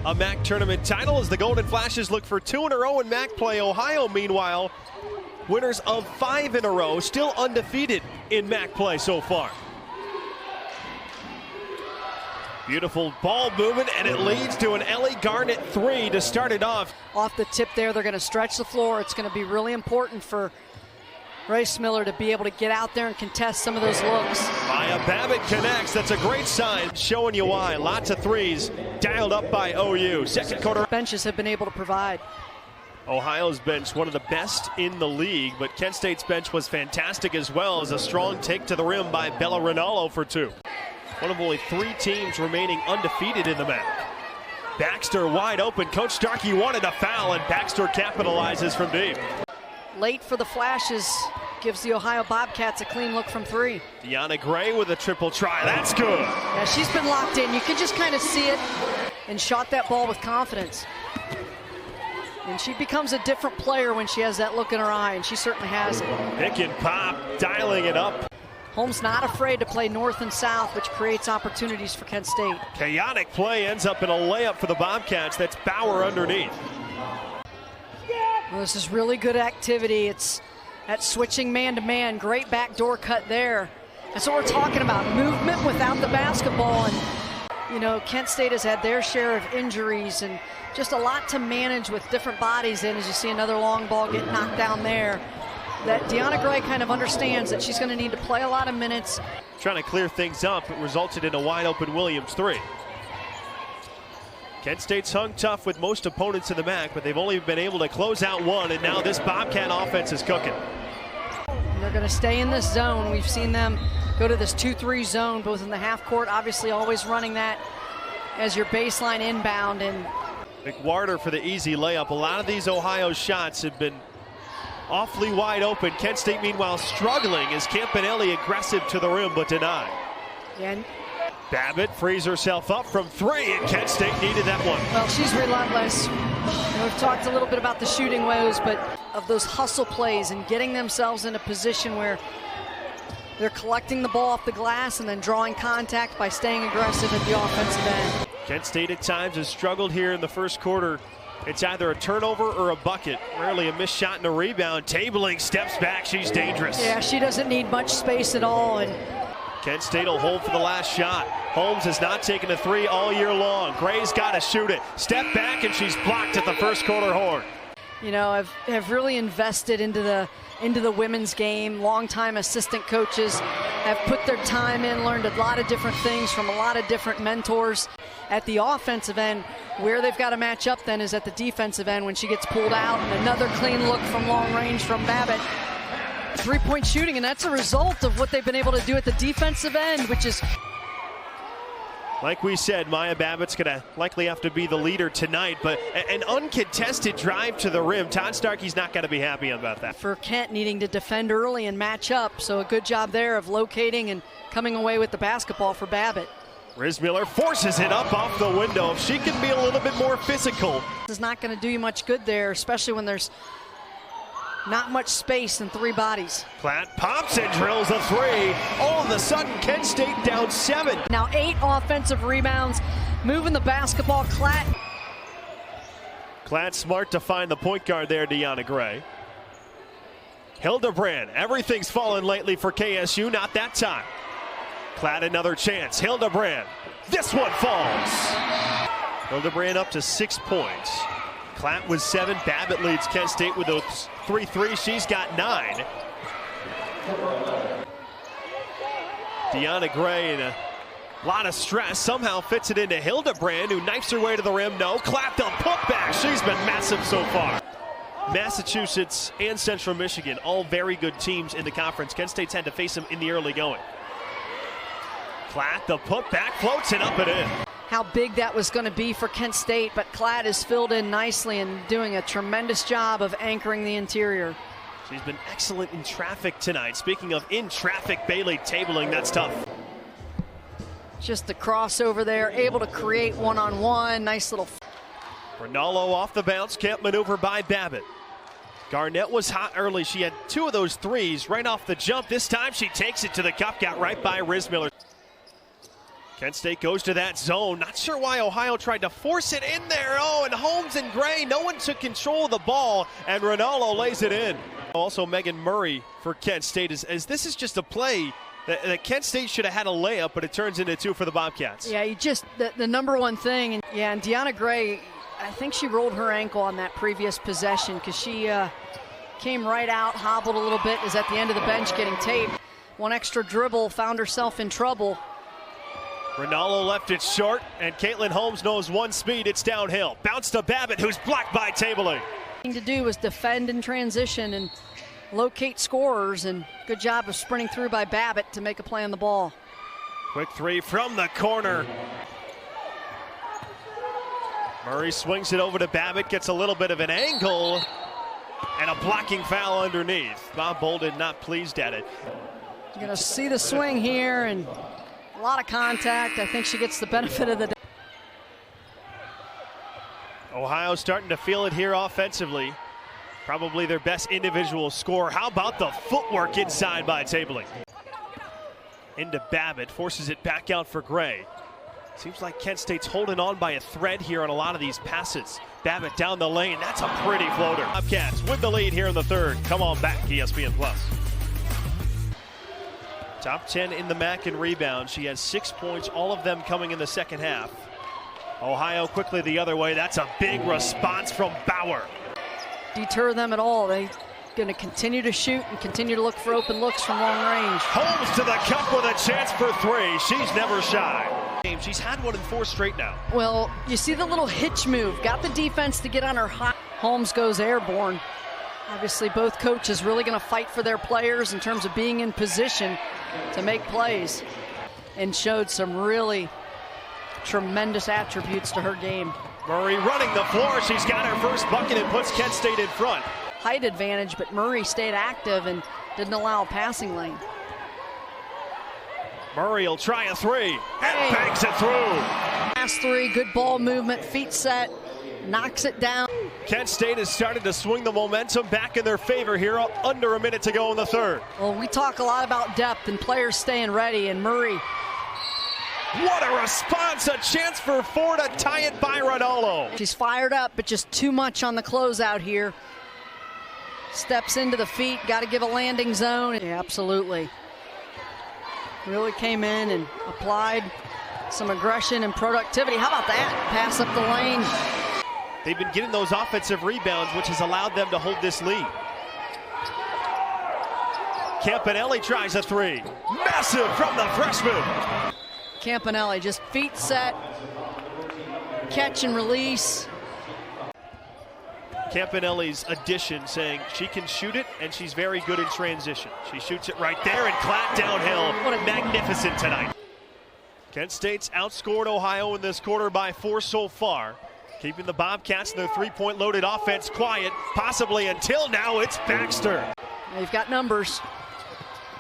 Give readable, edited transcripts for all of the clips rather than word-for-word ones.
a MAC tournament title as the Golden Flashes look for 2 in a row in MAC play. Ohio, meanwhile, winners of 5 in a row, still undefeated in MAC play so far. Beautiful ball movement, and it leads to an Ellie Garnett 3 to start it off. Off the tip there, they're going to stretch the floor. It's going to be really important for Race Miller to be able to get out there and contest some of those looks. Maya Babbitt connects. That's a great sign, showing you why. Lots of threes dialed up by OU. Second quarter. Benches have been able to provide. Ohio's bench, one of the best in the league, but Kent State's bench was fantastic as well, as a strong take to the rim by Bella Rinaldo for 2. One of only 3 teams remaining undefeated in the MAC. Baxter wide open. Coach Starkey wanted a foul, and Baxter capitalizes from deep. Late for the Flashes, gives the Ohio Bobcats a clean look from 3. Deanna Gray with a triple try. That's good. Yeah, she's been locked in. You can just kind of see it, and shot that ball with confidence. And she becomes a different player when she has that look in her eye, and she certainly has it. Pick and pop, dialing it up. Holmes not afraid to play north and south, which creates opportunities for Kent State. Chaotic play ends up in a layup for the Bobcats. That's Bauer underneath. Well, this is really good activity. It's that switching man-to-man. Great backdoor cut there. That's what we're talking about, movement without the basketball. And, you know, Kent State has had their share of injuries and just a lot to manage with different bodies in, as you see another long ball get knocked down there. That Deanna Gray kind of understands that she's going to need to play a lot of minutes. Trying to clear things up, it resulted in a wide open Williams 3. Kent State's hung tough with most opponents in the MAC, but they've only been able to close out one, and now this Bobcat offense is cooking. And they're going to stay in this zone. We've seen them go to this 2-3 zone, both in the half court, obviously always running that as your baseline inbound. And McWarder for the easy layup. A lot of these Ohio shots have been awfully wide open. Kent State, meanwhile, struggling as Campanelli aggressive to the rim, but denied. And Babbitt frees herself up from 3, and Kent State needed that one. Well, she's relentless. We've talked a little bit about the shooting woes, but of those hustle plays and getting themselves in a position where they're collecting the ball off the glass and then drawing contact by staying aggressive at the offensive end. Kent State at times has struggled here in the first quarter. It's either a turnover or a bucket. Rarely a missed shot and a rebound. Tabling, steps back. She's dangerous. Yeah, she doesn't need much space at all. And Kent State will hold for the last shot. Holmes has not taken a 3 all year long. Gray's got to shoot it. Step back, and she's blocked at the first quarter horn. You know, have really invested into the women's game. Longtime assistant coaches have put their time in, learned a lot of different things from a lot of different mentors. At the offensive end, where they've got to match up then is at the defensive end when she gets pulled out. And another clean look from long range from Babbitt. 3-point shooting, and that's a result of what they've been able to do at the defensive end, which is... Like we said, Maya Babbitt's going to likely have to be the leader tonight, but an uncontested drive to the rim. Todd Starkey's not going to be happy about that. For Kent needing to defend early and match up, so a good job there of locating and coming away with the basketball for Babbitt. Riz Miller forces it up off the window. If she can be a little bit more physical. This is not going to do you much good there, especially when there's not much space in 3 bodies. Klatt pops and drills a 3. All of a sudden, Kent State down 7. Now 8 offensive rebounds, moving the basketball. Klatt smart to find the point guard there, Deanna Gray. Hildebrand, everything's fallen lately for KSU, not that time. Klatt another chance, Hildebrand. This one falls. Hildebrand up to 6 points. Klatt with 7. Babbitt leads Kent State with those 3 threes. She's got 9. Deanna Gray in a lot of stress. Somehow fits it into Hildebrand, who knifes her way to the rim. No, Klatt the putback. She's been massive so far. Massachusetts and Central Michigan, all very good teams in the conference. Kent State's had to face them in the early going. Klatt the putback, floats it up and in. How big that was going to be for Kent State, but Klatt is filled in nicely and doing a tremendous job of anchoring the interior. She's been excellent in traffic tonight. Speaking of in traffic, Bailey tabling, that's tough. Just the crossover there, able to create one-on-one, nice little. Rinaldo off the bounce, can't maneuver by Babbitt. Garnett was hot early. She had 2 of those 3s right off the jump. This time she takes it to the cup, got right by Riz Miller. Kent State goes to that zone. Not sure why Ohio tried to force it in there. Oh, and Holmes and Gray, no one took control of the ball, and Rinaldo lays it in. Also, Megan Murray for Kent State, as this is just a play that Kent State should have had a layup, but it turns into 2 for the Bobcats. Yeah, the number one thing, and Deanna Gray, I think she rolled her ankle on that previous possession because she came right out, hobbled a little bit, is at the end of the bench getting taped. One extra dribble, found herself in trouble. Rinaldo left it short, and Caitlin Holmes knows one speed, it's downhill. Bounce to Babbitt, who's blocked by Tabling. Thing to do was defend in transition and locate scorers, and good job of sprinting through by Babbitt to make a play on the ball. Quick 3 from the corner. Murray swings it over to Babbitt, gets a little bit of an angle, and a blocking foul underneath. Bob Bolden not pleased at it. You're going to see the swing here, and a lot of contact. I think she gets the benefit of the day. Ohio starting to feel it here offensively. Probably their best individual score. How about the footwork inside by Tabling? Into Babbitt, forces it back out for Gray. Seems like Kent State's holding on by a thread here on a lot of these passes. Babbitt down the lane, that's a pretty floater. Bobcats with the lead here in the third. Come on back, ESPN+. Top 10 in the MAC in rebounds. She has 6 points, all of them coming in the second half. Ohio quickly the other way. That's a big response from Bauer. Deter them at all. They're going to continue to shoot and continue to look for open looks from long range. Holmes to the cup with a chance for 3. She's never shy. She's had 1 in 4 straight now. Well, you see the little hitch move. Got the defense to get on her hot. Holmes goes airborne. Obviously, both coaches really going to fight for their players in terms of being in position to make plays, and showed some really tremendous attributes to her game. Murray running the floor. She's got her first bucket and puts Kent State in front. Height advantage, but Murray stayed active and didn't allow a passing lane. Murray will try a 3 and banks it through. Pass 3, good ball movement, feet set, knocks it down. Kent State has started to swing the momentum back in their favor here, under a minute to go in the third. Well, we talk a lot about depth and players staying ready, and Murray. What a response, a chance for 4 to tie it by Rinaldo. She's fired up, but just too much on the closeout here. Steps into the feet, got to give a landing zone. Yeah, absolutely. Really came in and applied some aggression and productivity. How about that? Pass up the lane. They've been getting those offensive rebounds, which has allowed them to hold this lead. Campanelli tries a 3. Massive from the freshman. Campanelli just feet set, catch and release. Campanelli's addition saying she can shoot it and she's very good in transition. She shoots it right there and Klatt downhill. What a magnificent tonight. Kent State's outscored Ohio in this quarter by 4 so far. Keeping the Bobcats and their 3-point loaded offense quiet, possibly until now. It's Baxter. They've got numbers.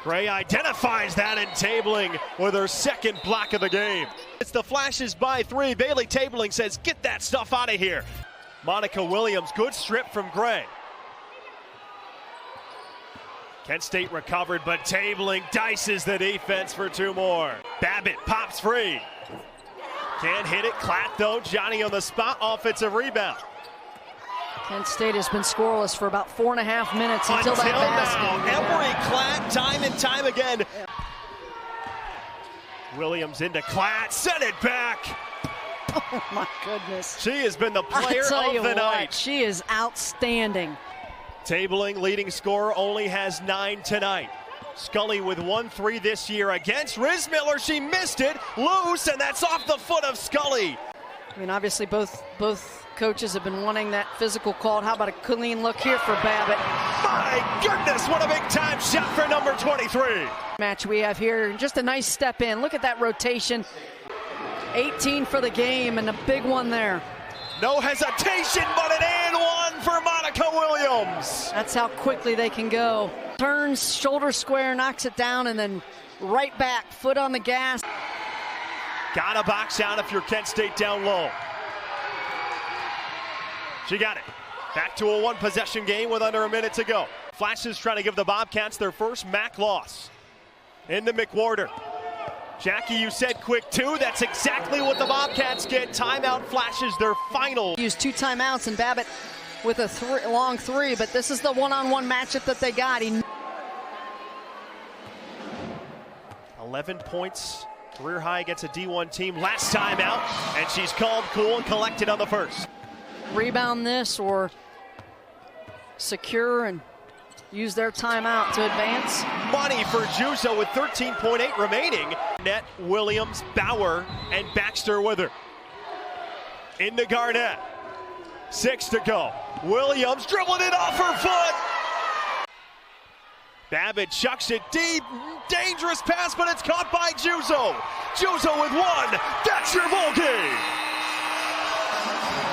Gray identifies that in Tabling with her second block of the game. It's the flashes by 3. Bailey Tabling says, get that stuff out of here. Monica Williams, good strip from Gray. Kent State recovered, but Tabling dices the defense for 2 more. Babbitt pops free. Can't hit it. Klatt, though. Johnny on the spot. Offensive rebound. Kent State has been scoreless for about 4.5 minutes until that basket. Now, Emery Klatt, time and time again. Williams into Klatt, sent it back. Oh my goodness. She has been the player of the night. She is outstanding. Tabling leading scorer only has 9 tonight. Scully with 1 3 this year against Rismiller. She missed it, loose, and that's off the foot of Scully. I mean, obviously both coaches have been wanting that physical called. How about a clean look here for Babbitt? My goodness, what a big time shot for number 23. Match we have here, just a nice step in. Look at that rotation. 18 for the game and a big one there. No hesitation, but an and 1 for Monica Williams. That's how quickly they can go. Turns, shoulder square, knocks it down, and then right back, foot on the gas. Gotta box out if you're Kent State down low. She got it. Back to a 1-possession game with under a minute to go. Flashes trying to give the Bobcats their first MAC loss. Into McWhorter. Jackie, you said quick two. That's exactly what the Bobcats get. Timeout flashes their final. Used 2 timeouts and Babbitt with a long three, but this is the one-on-one matchup that they got. 11 points, career high against a D1 team. Last time out, and she's calm, cool, and collected on the first. Rebound this or secure and use their timeout to advance. Money for Juzo with 13.8 remaining. Net, Williams, Bauer, and Baxter with her. Into Garnett. 6 to go. Williams dribbling it off her foot. Babbitt chucks it deep. Dangerous pass, but it's caught by Juzo. Juzo with one. That's your ball game.